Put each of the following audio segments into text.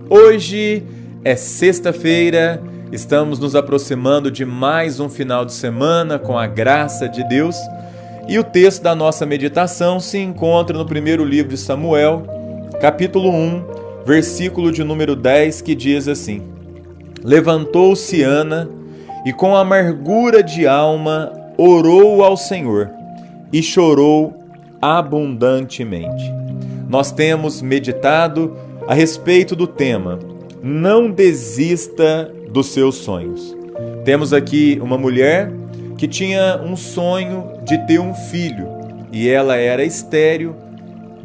Hoje é sexta-feira, estamos nos aproximando de mais um final de semana com a graça de Deus e o texto da nossa meditação se encontra no primeiro livro de Samuel, capítulo 1, versículo de número 10, que diz assim: Levantou-se Ana e com amargura de alma orou ao Senhor e chorou abundantemente. Nós temos meditado a respeito do tema Não desista dos seus sonhos. Temos aqui uma mulher que tinha um sonho de ter um filho e ela era estéril,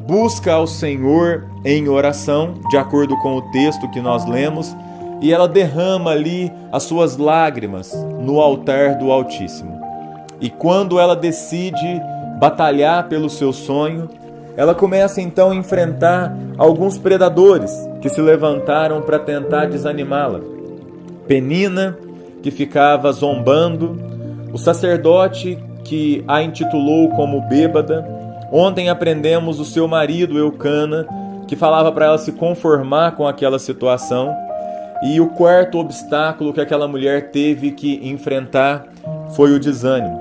busca ao Senhor em oração, de acordo com o texto que nós lemos, e ela derrama ali as suas lágrimas no altar do Altíssimo. E quando ela decide batalhar pelo seu sonho, ela começa então a enfrentar alguns predadores que se levantaram para tentar desanimá-la. Penina, que ficava zombando, o sacerdote que a intitulou como bêbada. Ontem aprendemos o seu marido Eucana, que falava para ela se conformar com aquela situação. E o quarto obstáculo que aquela mulher teve que enfrentar foi o desânimo.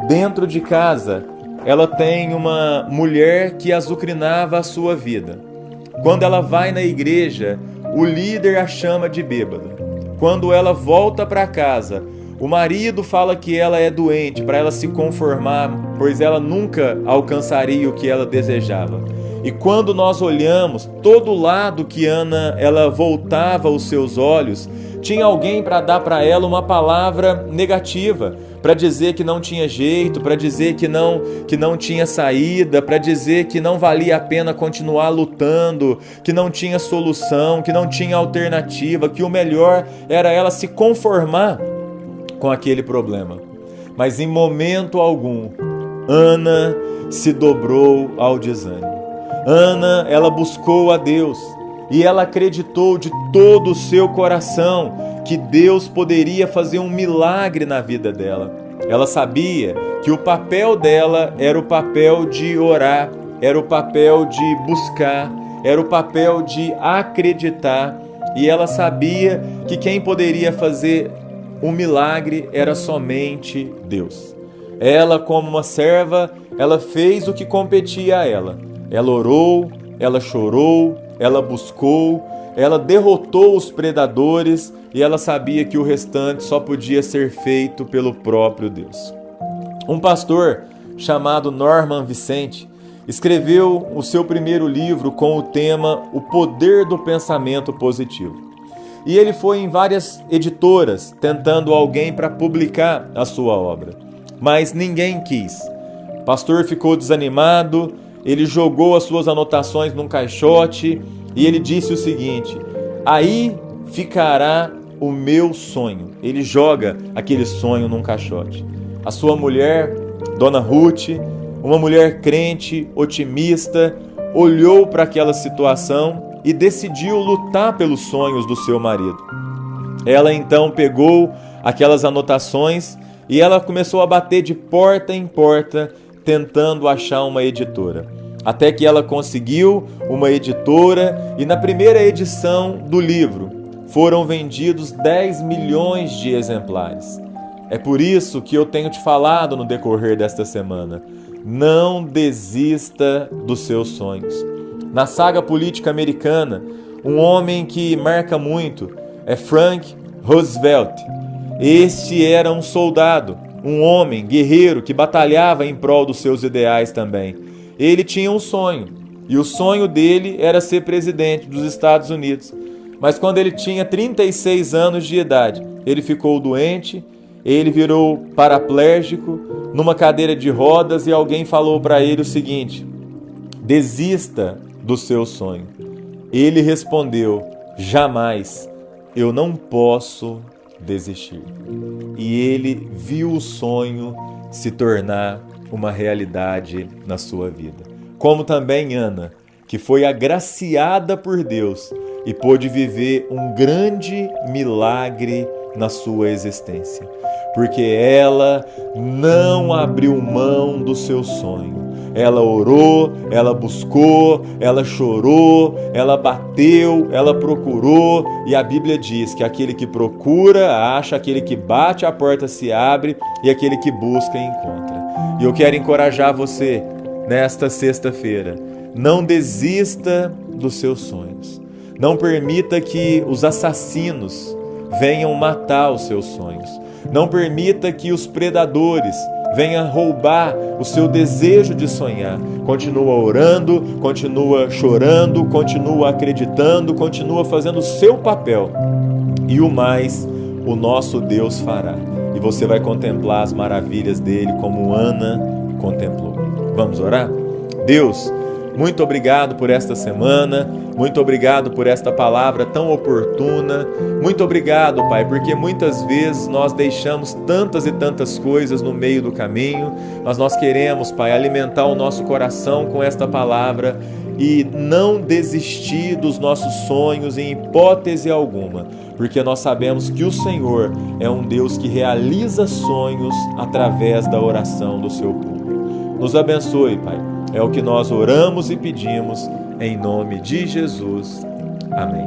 Dentro de casa, ela tem uma mulher que azucrinava a sua vida. Quando ela vai na igreja, o líder a chama de bêbada. Quando ela volta para casa, o marido fala que ela é doente para ela se conformar, pois ela nunca alcançaria o que ela desejava. E quando nós olhamos, todo lado que Ana ela voltava os seus olhos, tinha alguém para dar para ela uma palavra negativa, para dizer que não tinha jeito, para dizer que não tinha saída, para dizer que não valia a pena continuar lutando, que não tinha solução, que não tinha alternativa, que o melhor era ela se conformar com aquele problema. Mas em momento algum, Ana se dobrou ao desânimo. Ana, ela buscou a Deus e ela acreditou de todo o seu coração que Deus poderia fazer um milagre na vida dela. Ela sabia que o papel dela era o papel de orar, era o papel de buscar, era o papel de acreditar, e ela sabia que quem poderia fazer um milagre era somente Deus. Ela, como uma serva, ela fez o que competia a ela. Ela orou, ela chorou, ela buscou, ela derrotou os predadores e ela sabia que o restante só podia ser feito pelo próprio Deus. Um pastor chamado Norman Vincent escreveu o seu primeiro livro com o tema O Poder do Pensamento Positivo. E ele foi em várias editoras tentando alguém para publicar a sua obra, mas ninguém quis. O pastor ficou desanimado, ele jogou as suas anotações num caixote e ele disse o seguinte: aí ficará o meu sonho. Ele joga aquele sonho num caixote. A sua mulher, Dona Ruth, uma mulher crente, otimista, olhou para aquela situação e decidiu lutar pelos sonhos do seu marido. Ela então pegou aquelas anotações e ela começou a bater de porta em porta, tentando achar uma editora. Até que ela conseguiu uma editora e na primeira edição do livro foram vendidos 10 milhões de exemplares. É por isso que eu tenho te falado no decorrer desta semana: não desista dos seus sonhos. Na saga política americana, um homem que marca muito é Frank Roosevelt. Este era um soldado, um homem guerreiro que batalhava em prol dos seus ideais também. Ele tinha um sonho, e o sonho dele era ser presidente dos Estados Unidos. Mas quando ele tinha 36 anos de idade, ele ficou doente, ele virou paraplégico, numa cadeira de rodas, e alguém falou para ele o seguinte: desista do seu sonho. Ele respondeu: jamais, eu não posso desistir. E ele viu o sonho se tornar uma realidade na sua vida. Como também Ana, que foi agraciada por Deus e pôde viver um grande milagre na sua existência, porque ela não abriu mão do seu sonho, ela orou, ela buscou, ela chorou, ela bateu, ela procurou, e a Bíblia diz que aquele que procura, acha, aquele que bate, a porta se abre, e aquele que busca, encontra. E eu quero encorajar você nesta sexta-feira. Não desista dos seus sonhos. Não permita que os assassinos venham matar os seus sonhos. Não permita que os predadores venham roubar o seu desejo de sonhar. Continua orando, continua chorando, continua acreditando, continua fazendo o seu papel. E o mais, o nosso Deus fará. E você vai contemplar as maravilhas dele como Ana contemplou. Vamos orar? Deus, muito obrigado por esta semana, muito obrigado por esta palavra tão oportuna, muito obrigado, Pai, porque muitas vezes nós deixamos tantas e tantas coisas no meio do caminho, mas nós queremos, Pai, alimentar o nosso coração com esta palavra e não desistir dos nossos sonhos em hipótese alguma, porque nós sabemos que o Senhor é um Deus que realiza sonhos através da oração do seu povo. Nos abençoe, Pai. É o que nós oramos e pedimos em nome de Jesus. Amém.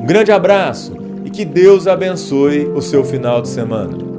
Um grande abraço e que Deus abençoe o seu final de semana.